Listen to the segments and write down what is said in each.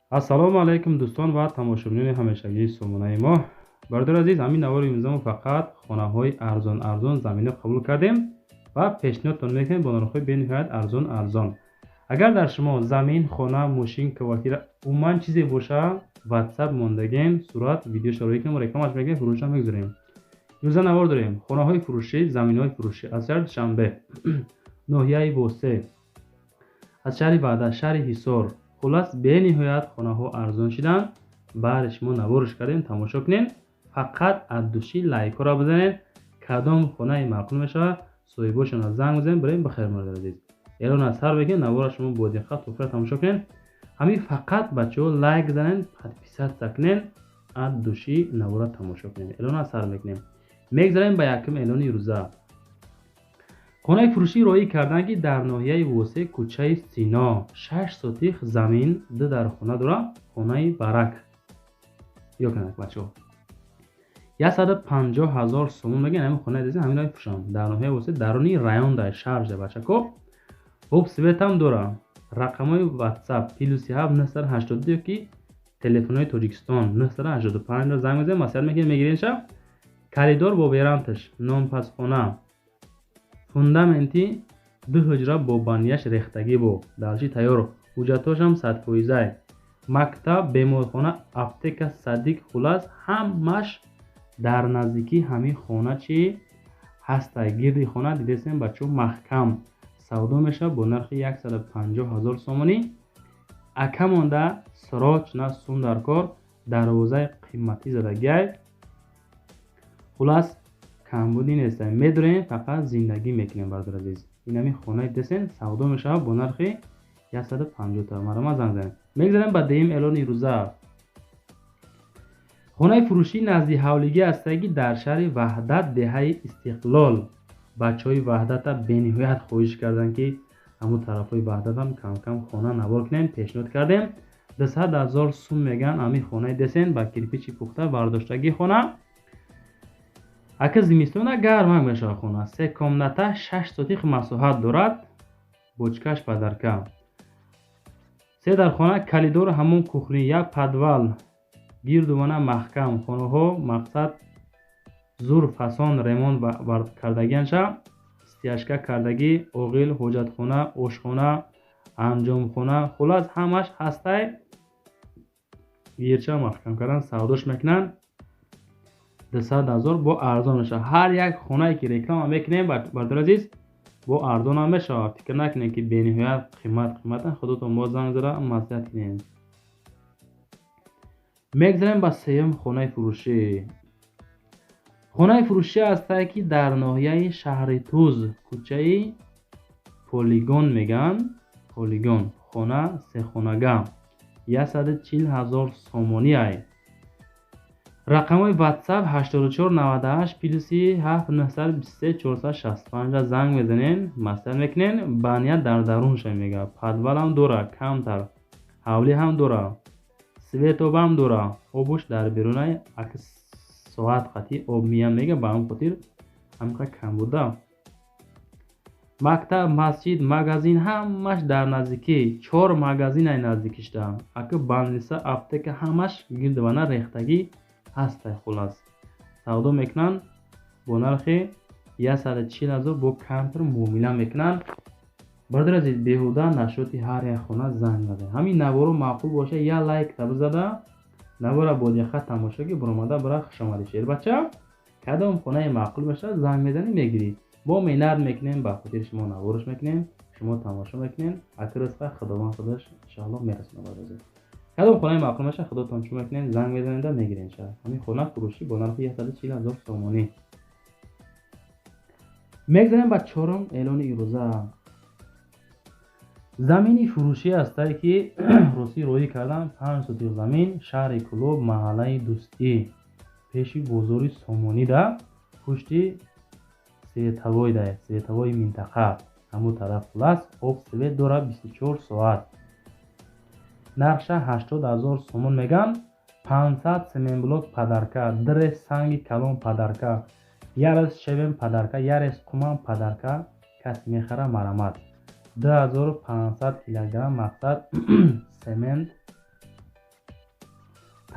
ассалому алайкум дӯстон ва тамошобинони ҳамешагии сомонаи мо. Бародари азиз, ҳамин навори имзомо фақат хонаҳои арзон заминро қабул кардем ва пешниҳодтон мекунем бо нархҳои бениҳоят арзон. Агар дар шумо замин, хона, мошин, квартира умуман чизе боша, WhatsApp мондагем, сурат, видео шарои кунем, рекламаш мекунем, фурӯшам мегузорем. имрӯза навор дорем хонаҳои фурӯшӣ, заминҳои фурӯшӣ аз шаҳри Душанбе, ноҳияи Восе, аз шаҳри Ваҳдат, шаҳри Ҳисор. хулас бениҳоят хонаҳо арзон шидан. Баъри шумо навориш кардем, тамошо кунед. Фақат аз души лайкҳоро бизанед. Кадом хонаи маъқул мешавад, соҳибошонро занг бизанед, барем бахайр бародари азиз. эълона сар бекунед, навора шумо бо диққат тофира тамошо кунед. ҳамин фақат бачаҳо лайк занед, подписатсия кунед, аз души навора тамошо кунед. эълона сар мекунем. мегзарем ба якум эълони рӯза. хонаи фурӯшӣ роӣ карданд, ки дар ноҳияи Восе, кӯчаи Сино 6 сотих замин ду дархона дорад. хонаи барак ёкунак бачаҳо 150,000 сомон мегӯянд. ҳамин хонаи дезин ҳамин рои фурӯшам дар ноҳияи Восе, дарони район дар шаҳрҷа бачако. об светам дорад. рақамҳои WhatsApp +7 982 ёки телефонҳои Тоҷикистон 985 занг мезанед, маслиҳат мекунед, мегиред шав. коридор бо веранташ, номпасхона, фундаменти 2 ҳуҷра бо банияш рехтагӣ бо далчи тайёр, ҳуҷҷатҳошам 100%. мактаб, беморхона, аптека, садик, хулас ҳамаш дар наздикии ҳамин хона чи ҳастай. гирди хона дидесем бачаҳо маҳкам савдо мешавад бо нархи 150,000 сомонӣ. ака монда сроч на сум дар кор, дарвозаи қиматӣ задагиай. хулас камбудӣ нест, медорем фақат зиндагӣ мекунем. бародари азиз, ин ҳамин хонаи десен савдо мешавад бо нархи 150 та. марама занг занед. мегзарем ба деюм эълони рӯза. хонаи фурӯшӣ назди ҳавлигӣ ҳастае, ки дар шаҳри Ваҳдат, деҳаи Истиқлол. бачаҳои Ваҳдата бениҳоят хоҳиш карданд, ки ҳамун тарафҳои Ваҳдатам кам хона навор кунем. пешниҳод кардем. 200,000 сум мегӯянд ҳамин хонаи десен ба кирпичи пухта бардоштагии хона. ака зимистона гарм мешавад. хона 3 комната 6 сотих масоҳат дорад. бочкаш падарка 3 дар хона, калидор ҳамон кухни, як подвал, гирдувона маҳкам. хонаҳо мақсад зур фасон ремонт кардагианша, стяжка кардагӣ, оғил, ҳоҷатхона, ошхона, анҷомхона, хулас ҳамаш ҳастай. гирча маҳкам кардан савдош мекунанд. 200,000 бо арзон мешавад. ҳар як хонае ки реклама мекунем, бародари азиз, бо арзон ҳам мешавад. фикр накунед ки бениҳоят қимата. худотон бо занг зада маслиҳат кунед. мегзарем ба сеюм хонаи фурӯшӣ. хонаи фурӯшӣ ҳастае, ки дар ноҳияи шаҳри Туз, кӯчаи Полигон мегӯянд. Полигон хона сехонага 140,000 сомонӣ ай. рақамҳои WhatsApp 8498 +7 923 465 занг мезанед, маслиҳат мекунед. бания дар дарунша мегӯяд. подвалам дора, камтар ҳавлӣ ҳам дора, светобам дора. обуш дар берунай акс соат қатъи об миям мега, ба ҳам хотир ҳамқа кам буда. мактаб, масҷид, магазин ҳамаш дар наздикӣ. 4 магазинай наздикишда. ака банлиса, аптека ҳамаш гирдвана рехтагӣ ҳастай. хулас савдо мекунанд бо нархи 140,000 бо камтар муомила мекунанд. бародари азиз, беҳуда нашоти ҳар як хона занг назанед. ҳамин наворо маъқул боша, я лайк табзада навора бо диққат тамошо ки буромада бара хушомади шер бача. кадом хонаи маъқул баша занг мезанӣ, мегирӣ. мо миннат мекунем, ба хотири шумо навориш мекунем, шумо тамошо мекунем. акрисқа худованд худош иншоалло мерасонад. бародари азиз, кадом хонаи маъқул баша худотон чӣ мекунед, занг мезанед, мегиред. ҳамин хона фурӯшӣ бо нархи 140,000 сомонӣ. мегзарем ба чорум эълони ирӯза. замини фурӯшӣ ҳастае, ки рӯсӣ роӣ карданд. 5 сотих замин, шаҳри Кӯлоб, маҳаллаи Дӯстӣ, пеши бозори Сомонида, пушти световои минтақа ҳамун тараф. хулас об свет дора 24 соат. нархша 80,000 сомон мегӯянд. 500 семенблок падарка, дрес санги калон падарка, ярес шевен падарка, ярес қуман падарка. касе мехара марамат. 2500 килограмм мақсад семент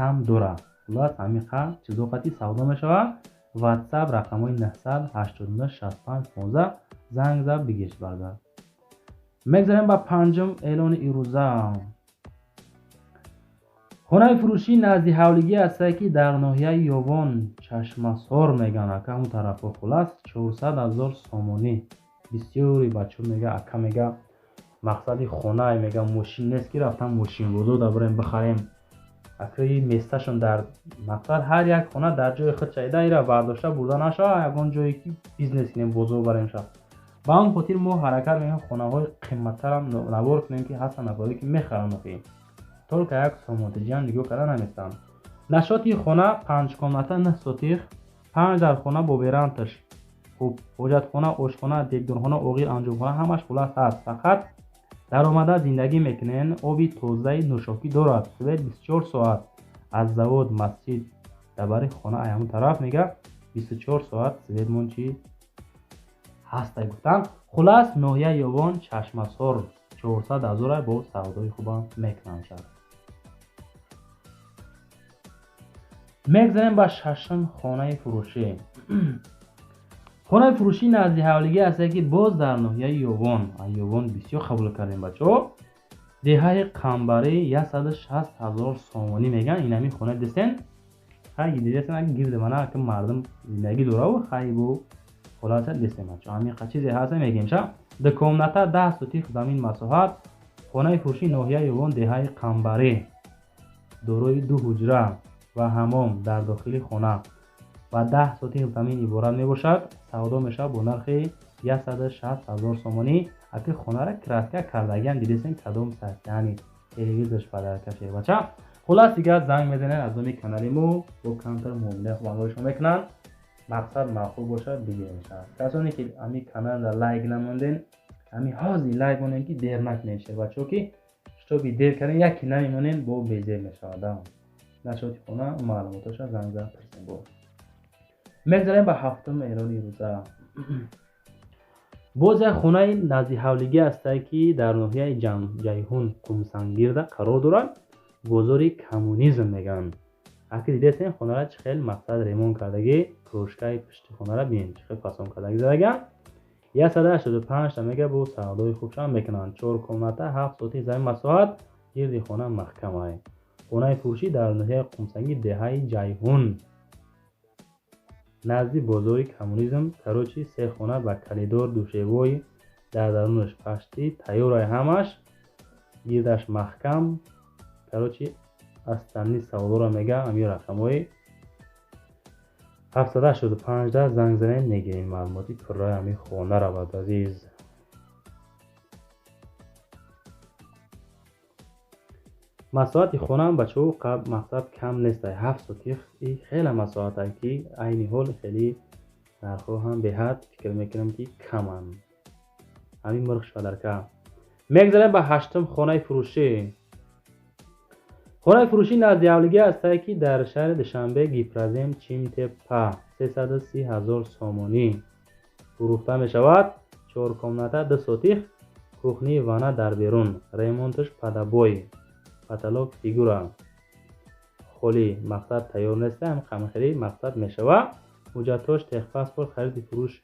هم دوره. خلاص همیقه چیز وقتی سودا میشوه. واتساپ رقم های 989 65 15 زنگ زد بگیش برگرد. میگذاریم با پنجم اعلان ایروزه. خانه فروشی نزدی حولگی است که در ناحیه یوان چشمسار میگن که همون طرف ها. خلاص 400,000 سامانی. بسیاری بچه میگه اکا میگه مقصدی خانه میگه ماشین نیست که رفتم ماشین بزرگ بریم بخریم. اکایی میستشون در مقصد هر یک خانه در جای خود چایده ایره برداشته برده نشه یکان جایی که بیزنس کنیم بزرگ بریم شد. با هم خاطر ما حرکت میگم خانه های قیمتتر هم نبار کنیم که هستن نفاری که میخرن نخیم طور که یک سامانتجی هم دیگه کرده نمیستن. نشاتی خانه 5 کامنته نه سوتیخ 5 در خانه با بیرانتش خوب حجت خانه آشخانه دیگدون خانه اوغیر انجام خانه همش خلاص هست. فقط در آمده زندگی میکنین. آبی توزه نوشاکی دارد. سوید 24 ساعت از زواد مسجد دبر خانه ایمون طرف میگه 24 ساعت سوید منچی هسته گفتن. خلاص ناحیه یوان چشمسار 400,000 با سودای خوبم میکنن شد. میگذاریم با ششم خانه فروشی. خانه فروشی نزدی حوالگی است که باز در ناحیه یوان بسیار قبول کردیم بچه ها. دهه قنبری 160,000 سامانی میگن. این همی خانه دستن خیلی دیدستن اگه گیرد منه که مردم زندگی دوره و خیلی بو خلاصه دستن بچه همین چیزی هست میگیم شا. دکومنتا 10 سوتیخ زمین مساحت. خانه فروشی ناحیه یوان دهه قنبری دروی 2 حجره و حمام در داخل خانه و 10 سوتیخ زمین عبارت می باشد. سودا میشه با نرخ 160,000 سامانی. اگه خانه را کراسکه کردگیان دیدیسین کدوم سستانی تلویزش پدر کشه بچه. خلاص دیگه زنگ میزنین از امی کانالی مو با کانتر مبلغ بانگایشو میکنن. مقصد معقول باشد بگیرین شد. کسانی که امی کانال را لایک نموندین امی حاضی لایک مونین که دیر نکنین شد بچه که شتو بی دیر کردین یکی نمیمونین با بیزیر میشد. نشاتی خونه معلوماتش زنگ زد پرسین بود. میگذاریم به هفتم اعلان روزه. باز خانه نزدی حولگی است که در ناحیه جیهون قمسنگیرده قرار دارد. گذاری کمونیسم میگن. اگه دیدین خانه را چه خیلی مقصد ریمون کردگی کروشکای پشت خانه را ببین چه خیلی فاسون کردگی زدگن. 185 تا میگه با سودای خوبشان میکنن. 4 کامنته 7 سوتی زمین مساحت گردی خانه محکمه. خانه فروشی در ناحیه قمسنگی دهه جیهون نزدی بازار کمونیسم. کروچی 3 خانه با کلیدار دوشیوی در درونش پشتی تیارای همش گیردش محکم. کروچی از تنی سودا را میگه امی رقمای 785 در زنگ زنین میگیرین معلوماتی کرای امی خانه را بود عزیز. مساحت خانه هم بچه ها قبل مقصد کم نیست. 7 سوتیخ خیلی مساحت هایی که اینی حال خیلی نرخو هم به حد فکر میکنم که کمن. همین مرخش فدرکه. میگذاریم به هشتم خانه فروشی. خانه فروشی نزدی حولگی است که در شهر دوشنبه گیپرازیم چیمتپا 330,000 سامانی فروخته می شود. 4 کامنته 2 سوتیخ کوخنی وانه در بیرون ریمونتش پدبوی پتالوگ فیگورا خولی مقصد تیار نیست هم خمخری مقصد می شود. حجتاش تخ پاسپورت خرید فروش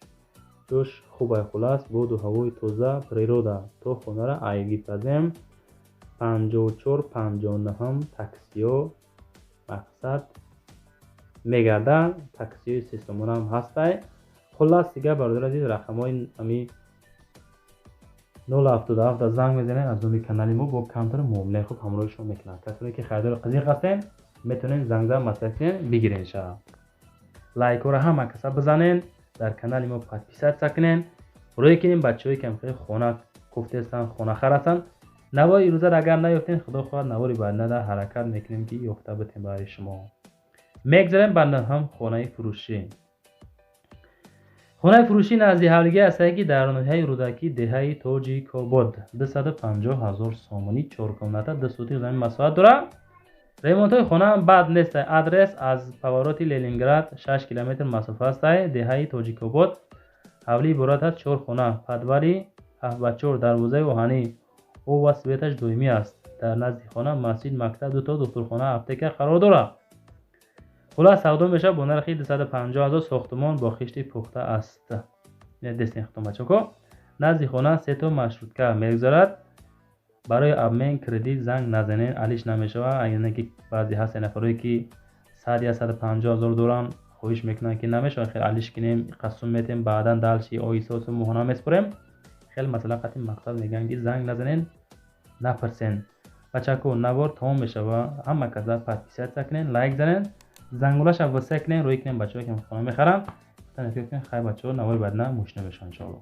جوش خوبه. خلاص بود و هوای توزه پریرودا تو خونه را ایگی پرزیم 54 59 تاکسیو مقصد میگردن. تاکسی سیستمون هم هسته. خلاص دیگه برادر عزیز رقم های امی 077 زنگ میزنین از امی کانالی ما با کانتر مبلغ خوب همراهشون میکنن. کسانی که خریدار قضیه هستین میتونین زنگ زن مسئله بگیرین شد. لایک رو هم کسا بزنین. در کانال ما پادپیسات سکنین. روی کنین بچه‌ای که میخوای خونه کوفته هستن خونه خرسن. نوای روزه را اگر نیفتین خدا خواهد نواری باید نده حرکت میکنیم که یفته بتیم برای شما. میگذاریم بندن هم خانه فروشی. خانه فروشی نزدی حولگی است که در ناحیه رودکی دهه توجی کوبود 250,000 سامانی 4 کامنته 2 سوتیخ زمین مساحت داره. ریمونت های خانه هم بد نیست. ادرس از پاوراتی لینینگراد 6 کیلومتر مسافت است. دهه توجی کوبود حولی برات 4 خانه پدوری 7 با 4 دروازه وهانی او و سویتش دویمی است. در نزد خانه، مسجد، مکتب، دو تا دکترخانه، اپتека قرار دارد. خلاص سودا میشه با نرخ 250,000 ساختمان با خشت پخته است. دست نختم بچه‌ها. نزد خانه 3 تا مشروطه میگذارد. برای ابمن کردیت زنگ نزنین، علیش نمیشود. اگر که بعضی هست نفرایی که 100 یا 150,000 دارن خواهش میکنن که نمیشه، خیلی علیش کنیم قسم میتیم بعدا دلشی آیساس و مهنا میسپریم. خیلی مثلا قطعی مقصد میگن که زنگ نزنین، نپرسین. بچه‌ها نوار تمام میشه و همه کسا پادپیسیت کنین، لایک زنین، زنگولش واسه کنین، روی کنین بچه‌ها که خونه میخرن. تنها فکر کنین خیر بچه‌ها نوار بعد نه مشنه بشن ان شاء الله.